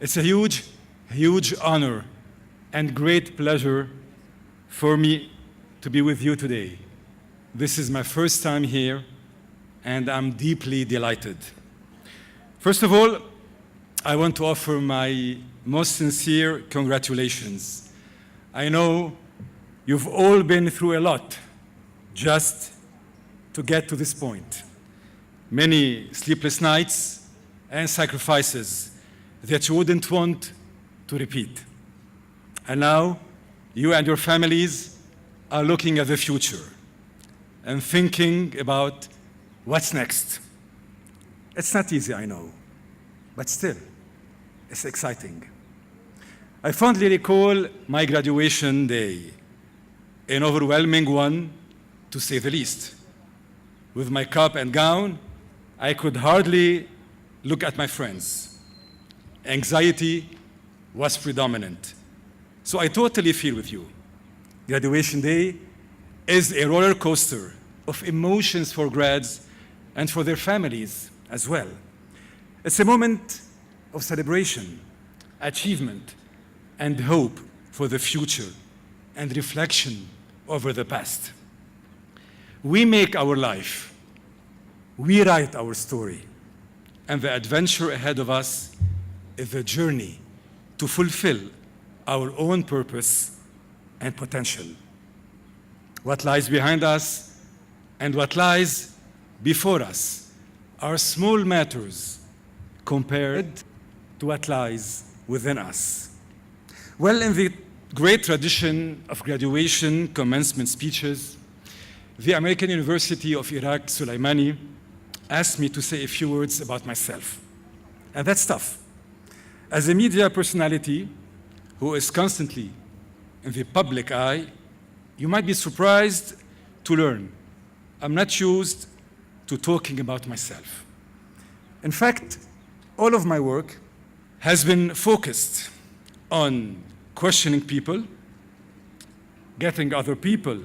It's a huge, huge honor and great pleasure for me to be with you today. This is my first time here, and I'm deeply delighted. First of all, I want to offer my most sincere congratulations. I know you've all been through a lot just to get to this point. Many sleepless nights and sacrifices that you wouldn't want to repeat. And now, you and your families are looking at the future and thinking about what's next. It's not easy, I know, but still, it's exciting. I fondly recall my graduation day, an overwhelming one, to say the least. With my cap and gown, I could hardly look at my friends. Anxiety was predominant. So I totally feel with you. Graduation day is a roller coaster of emotions for grads and for their families as well. It's a moment of celebration, achievement, and hope for the future and reflection over the past. We make our life, we write our story, and the adventure ahead of us is the journey to fulfill our own purpose and potential. What lies behind us and what lies before us are small matters compared to what lies within us. Well, in the great tradition of graduation commencement speeches, the American University of Iraq, Suleimani, asked me to say a few words about myself. And that's tough. As a media personality who is constantly in the public eye, you might be surprised to learn I'm not used to talking about myself. In fact, all of my work has been focused on questioning people, getting other people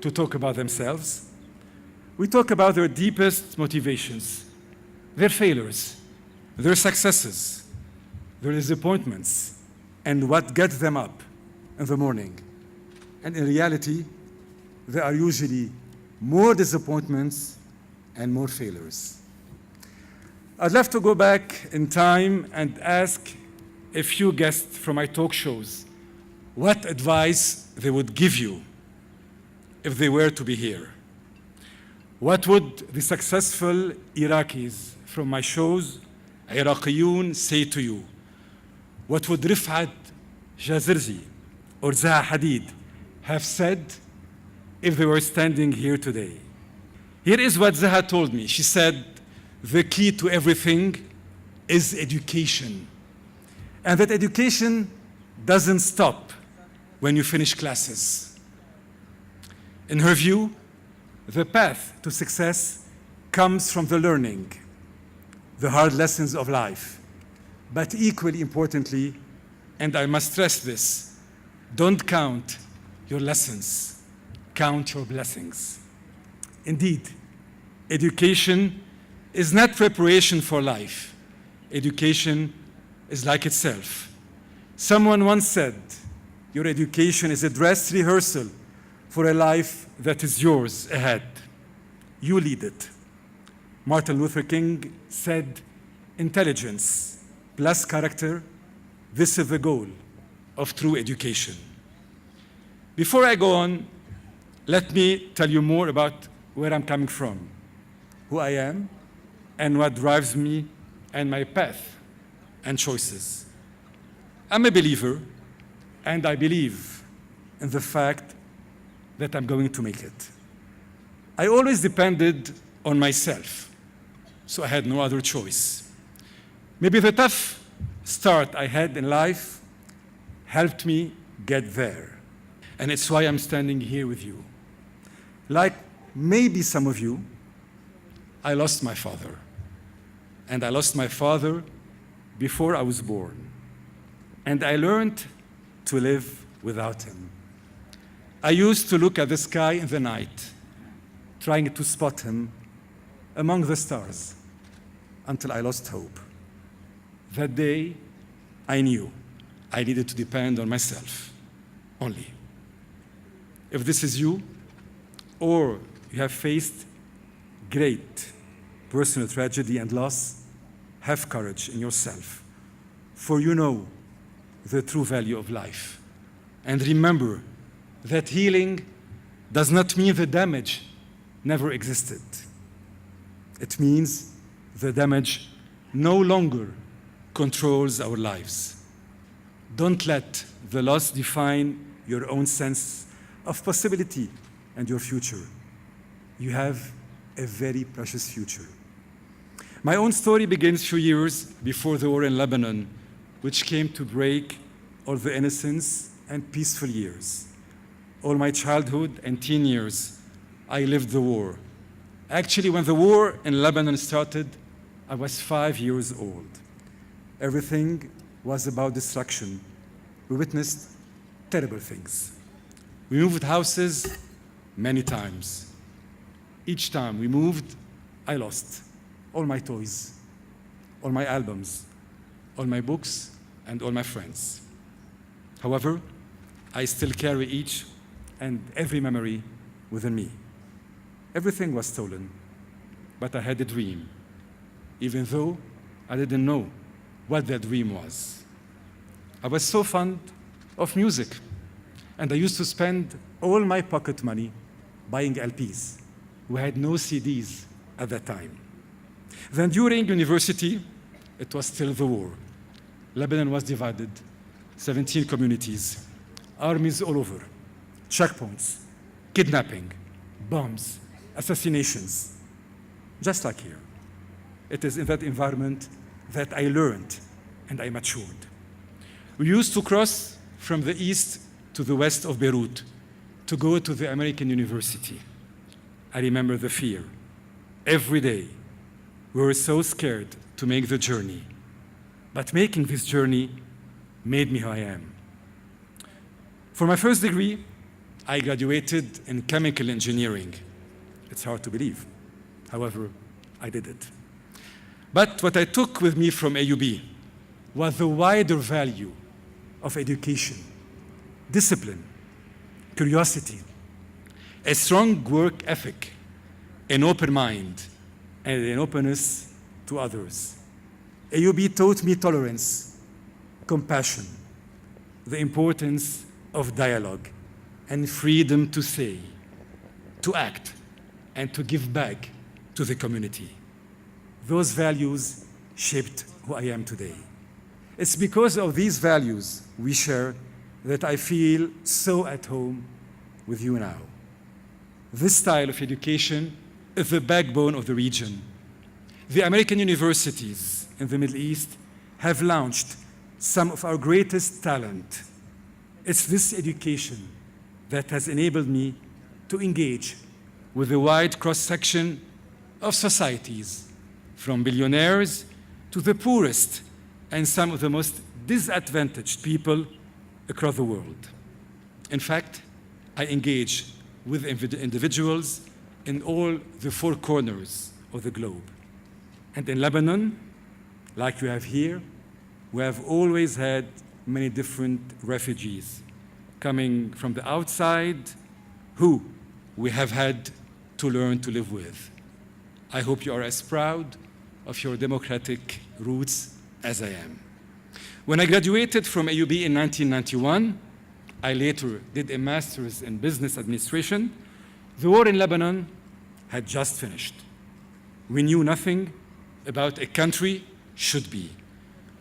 to talk about themselves. We talk about their deepest motivations, their failures, their successes, their disappointments, and what gets them up in the morning. And in reality, there are usually more disappointments and more failures. I'd love to go back in time and ask a few guests from my talk shows what advice they would give you if they were to be here. What would the successful Iraqis from my shows, Iraqiyun, say to you? What would Rifat Jazirzi or Zaha Hadid have said if they were standing here today? Here is what Zaha told me. She said, the key to everything is education. And that education doesn't stop when you finish classes. In her view, the path to success comes from the learning, the hard lessons of life. But equally importantly, and I must stress this, don't count your lessons, count your blessings. Indeed, education is not preparation for life. Education is like itself. Someone once said, your education is a dress rehearsal for a life that is yours ahead. You lead it. Martin Luther King said, intelligence plus character, this is the goal of true education. Before I go on, let me tell you more about where I'm coming from, who I am, and what drives me and my path and choices. I'm a believer, and I believe in the fact that I'm going to make it. I always depended on myself, so I had no other choice. Maybe the tough start I had in life helped me get there, and it's why I'm standing here with you. Like maybe some of you, I lost my father, and I lost my father before I was born, and I learned to live without him. I used to look at the sky in the night, trying to spot him among the stars, until I lost hope. That day, I knew I needed to depend on myself only. If this is you, or you have faced great personal tragedy and loss, have courage in yourself, for you know the true value of life. And remember that healing does not mean the damage never existed. It means the damage no longer controls our lives. Don't let the loss define your own sense of possibility and your future. You have a very precious future. My own story begins a few years before the war in Lebanon, which came to break all the innocence and peaceful years. All my childhood and teen years, I lived the war. Actually, when the war in Lebanon started, I was 5 years old. Everything was about destruction. We witnessed terrible things. We moved houses many times. Each time we moved, I lost all my toys, all my albums, all my books, and all my friends. However, I still carry each and every memory within me. Everything was stolen, but I had a dream, even though I didn't know what that dream was. I was so fond of music, and I used to spend all my pocket money buying LPs. We had no CDs at that time. Then during university, it was still the war. Lebanon was divided, 17 communities, armies all over, checkpoints, kidnapping, bombs, assassinations, just like here. It is in that environment that I learned and I matured. We used to cross from the east to the west of Beirut to go to the American University. I remember the fear. Every day, we were so scared to make the journey. But making this journey made me who I am. For my first degree, I graduated in chemical engineering. It's hard to believe. However, I did it. But what I took with me from AUB was the wider value of education, discipline, curiosity, a strong work ethic, an open mind, and an openness to others. AUB taught me tolerance, compassion, the importance of dialogue, and freedom to say, to act, and to give back to the community. Those values shaped who I am today. It's because of these values we share that I feel so at home with you now. This style of education is the backbone of the region. The American universities in the Middle East have launched some of our greatest talent. It's this education that has enabled me to engage with a wide cross-section of societies, from billionaires to the poorest and some of the most disadvantaged people across the world. In fact, I engage with individuals in all the four corners of the globe. And in Lebanon, like you have here, we have always had many different refugees coming from the outside who we have had to learn to live with. I hope you are as proud of your democratic roots as I am. When I graduated from AUB in 1991, I later did a master's in business administration. The war in Lebanon had just finished. We knew nothing about a country should be.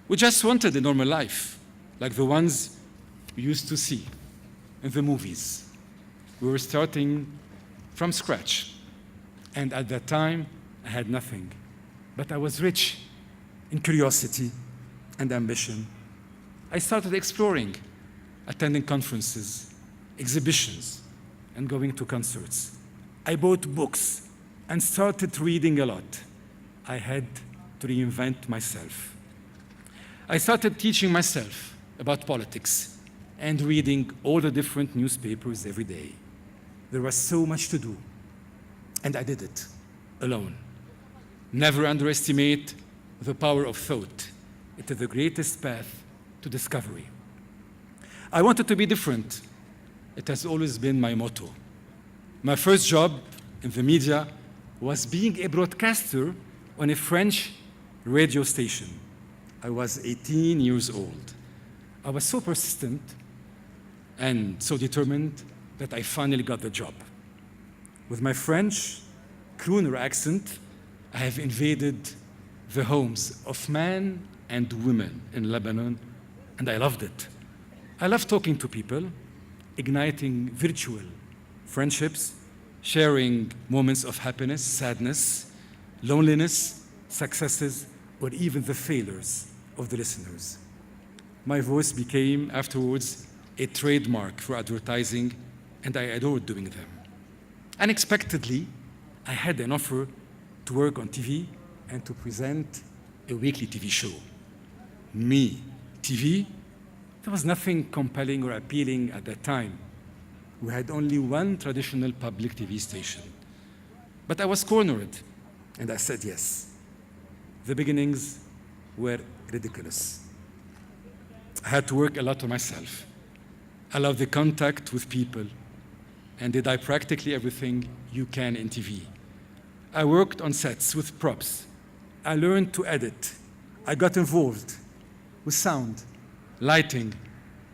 We just wanted a normal life, like the ones we used to see in the movies. We were starting from scratch. And at that time, I had nothing. But I was rich in curiosity and ambition. I started exploring, attending conferences, exhibitions, and going to concerts. I bought books and started reading a lot. I had to reinvent myself. I started teaching myself about politics and reading all the different newspapers every day. There was so much to do, and I did it alone. Never underestimate the power of thought. It is the greatest path to discovery. I wanted to be different. It has always been my motto. My first job in the media was being a broadcaster on a French radio station. I was 18 years old. I was so persistent and so determined that I finally got the job. With my French crooner accent, I have invaded the homes of men and women in Lebanon, and I loved it. I love talking to people, igniting virtual friendships, sharing moments of happiness, sadness, loneliness, successes, or even the failures of the listeners. My voice became afterwards a trademark for advertising, and I adored doing them. Unexpectedly, I had an offer to work on TV and to present a weekly TV show. Me, TV? There was nothing compelling or appealing at that time. We had only one traditional public TV station. But I was cornered, and I said yes. The beginnings were ridiculous. I had to work a lot on myself. I love the contact with people, and did I practically everything you can in TV. I worked on sets with props. I learned to edit. I got involved with sound, lighting,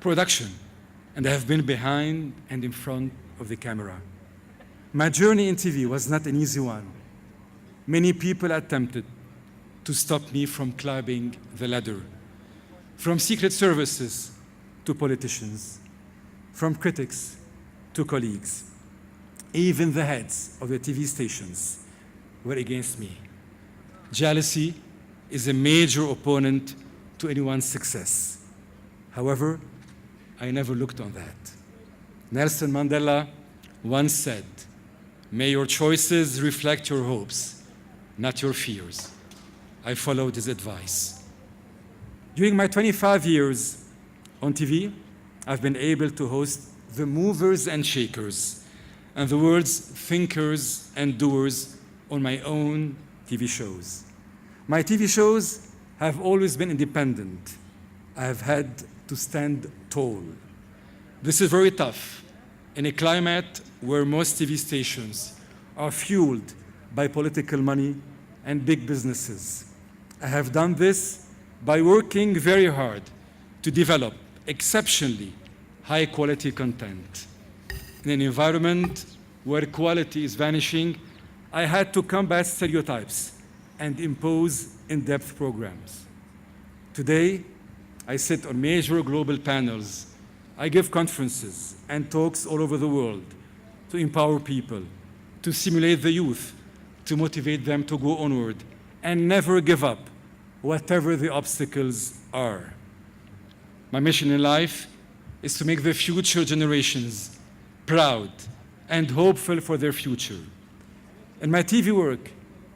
production, and I have been behind and in front of the camera. My journey in TV was not an easy one. Many people attempted to stop me from climbing the ladder, from secret services to politicians, from critics to colleagues. Even the heads of the TV stations were against me. Jealousy is a major opponent to anyone's success. However, I never looked on that. Nelson Mandela once said, "May your choices reflect your hopes, not your fears." I followed his advice. During my 25 years on TV, I've been able to host the movers and shakers and the world's thinkers and doers on my own TV shows. My TV shows have always been independent. I have had to stand tall. This is very tough in a climate where most TV stations are fueled by political money and big businesses. I have done this by working very hard to develop exceptionally high-quality content. In an environment where quality is vanishing, I had to combat stereotypes and impose in-depth programs. Today, I sit on major global panels. I give conferences and talks all over the world to empower people, to stimulate the youth, to motivate them to go onward and never give up, whatever the obstacles are. My mission in life is to make the future generations proud and hopeful for their future. In my TV work,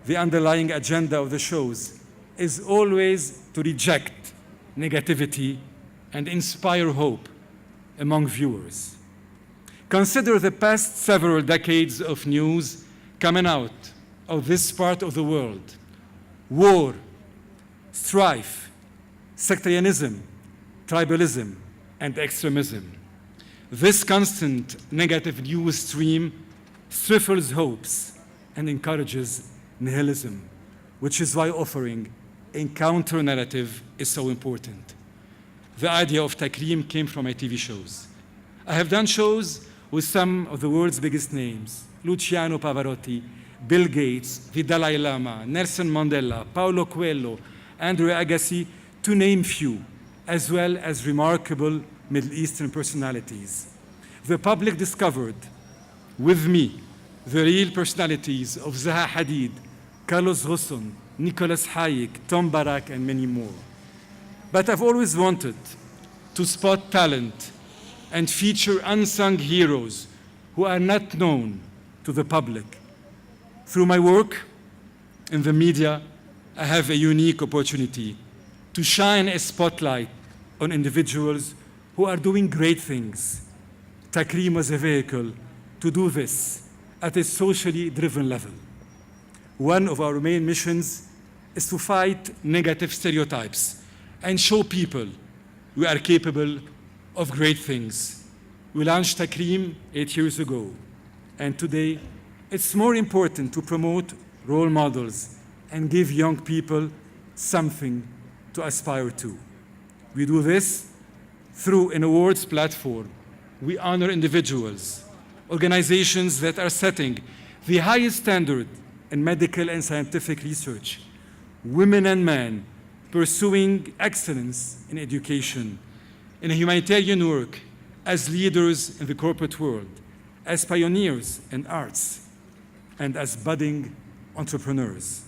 the underlying agenda of the shows is always to reject negativity and inspire hope among viewers. Consider the past several decades of news coming out of this part of the world. War, strife, sectarianism, tribalism, and extremism. This constant negative news stream stifles hopes and encourages nihilism, which is why offering a counter-narrative is so important. The idea of Takrim came from my TV shows. I have done shows with some of the world's biggest names: Luciano Pavarotti, Bill Gates, the Dalai Lama, Nelson Mandela, Paulo Coelho, Andrew Agassi, to name few, as well as remarkable Middle Eastern personalities. The public discovered, with me, the real personalities of Zaha Hadid, Carlos Ghosn, Nicholas Hayek, Tom Barak, and many more. But I've always wanted to spot talent and feature unsung heroes who are not known to the public. Through my work in the media, I have a unique opportunity to shine a spotlight on individuals who are doing great things. Takrim was a vehicle to do this at a socially driven level. One of our main missions is to fight negative stereotypes and show people we are capable of great things. We launched Takrim 8 years ago, and today it's more important to promote role models and give young people something to aspire to. We do this through an awards platform. We honor individuals, organizations that are setting the highest standard in medical and scientific research, women and men pursuing excellence in education, in humanitarian work, as leaders in the corporate world, as pioneers in arts, and as budding entrepreneurs.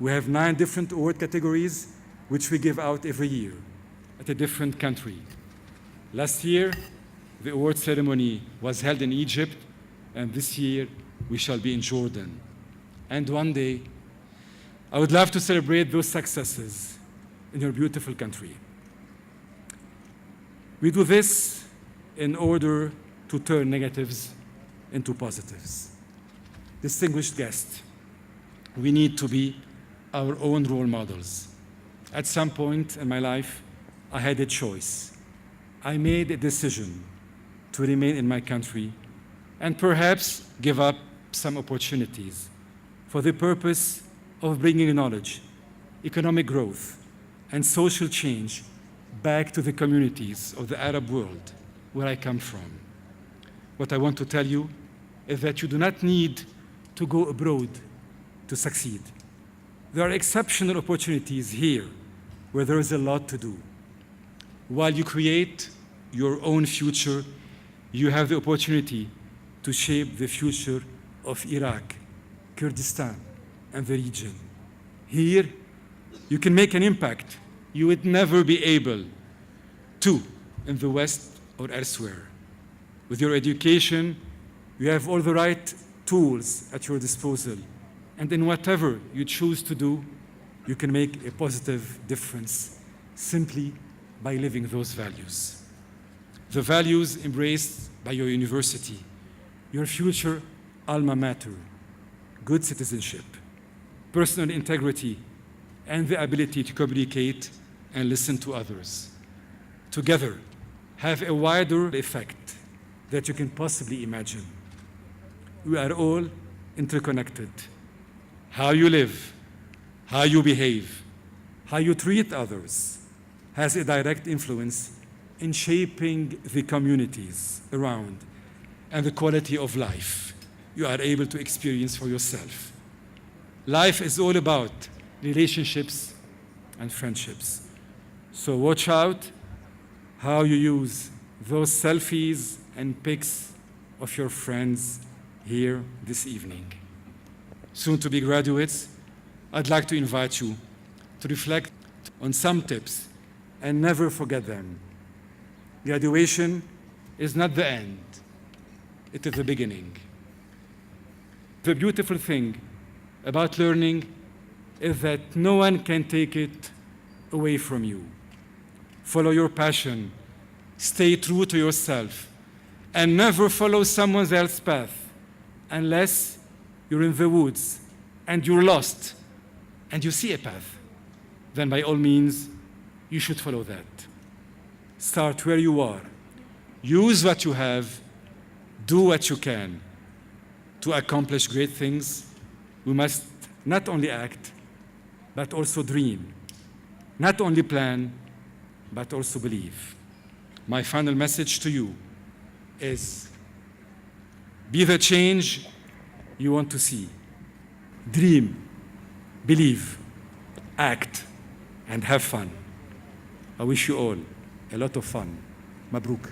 We have 9 different award categories which we give out every year at a different country. Last year, the award ceremony was held in Egypt, and this year we shall be in Jordan. And one day, I would love to celebrate those successes in your beautiful country. We do this in order to turn negatives into positives. Distinguished guests, we need to be our own role models. At some point in my life, I had a choice. I made a decision to remain in my country and perhaps give up some opportunities for the purpose of bringing knowledge, economic growth, and social change back to the communities of the Arab world where I come from. What I want to tell you is that you do not need to go abroad to succeed. There are exceptional opportunities here where there is a lot to do. While you create your own future, you have the opportunity to shape the future of Iraq, Kurdistan, and the region. Here, you can make an impact you would never be able to in the West or elsewhere. With your education, you have all the right tools at your disposal, and in whatever you choose to do, you can make a positive difference simply by living those values. The values embraced by your university, your future alma mater, good citizenship, personal integrity, and the ability to communicate and listen to others, together have a wider effect that you can possibly imagine. We are all interconnected. How you live, how you behave, how you treat others has a direct influence in shaping the communities around and the quality of life you are able to experience for yourself. Life is all about relationships and friendships. So watch out how you use those selfies and pics of your friends here this evening. Soon to be graduates, I'd like to invite you to reflect on some tips and never forget them. Graduation is not the end, it is the beginning. The beautiful thing about learning is that no one can take it away from you. Follow your passion, stay true to yourself, and never follow someone else's path unless you're in the woods and you're lost and you see a path. Then by all means, you should follow that. Start where you are. Use what you have. Do what you can. To accomplish great things, we must not only act, but also dream. Not only plan, but also believe. My final message to you is, be the change you want to see. Dream, believe, act, and have fun. I wish you all a lot of fun. Mabruk.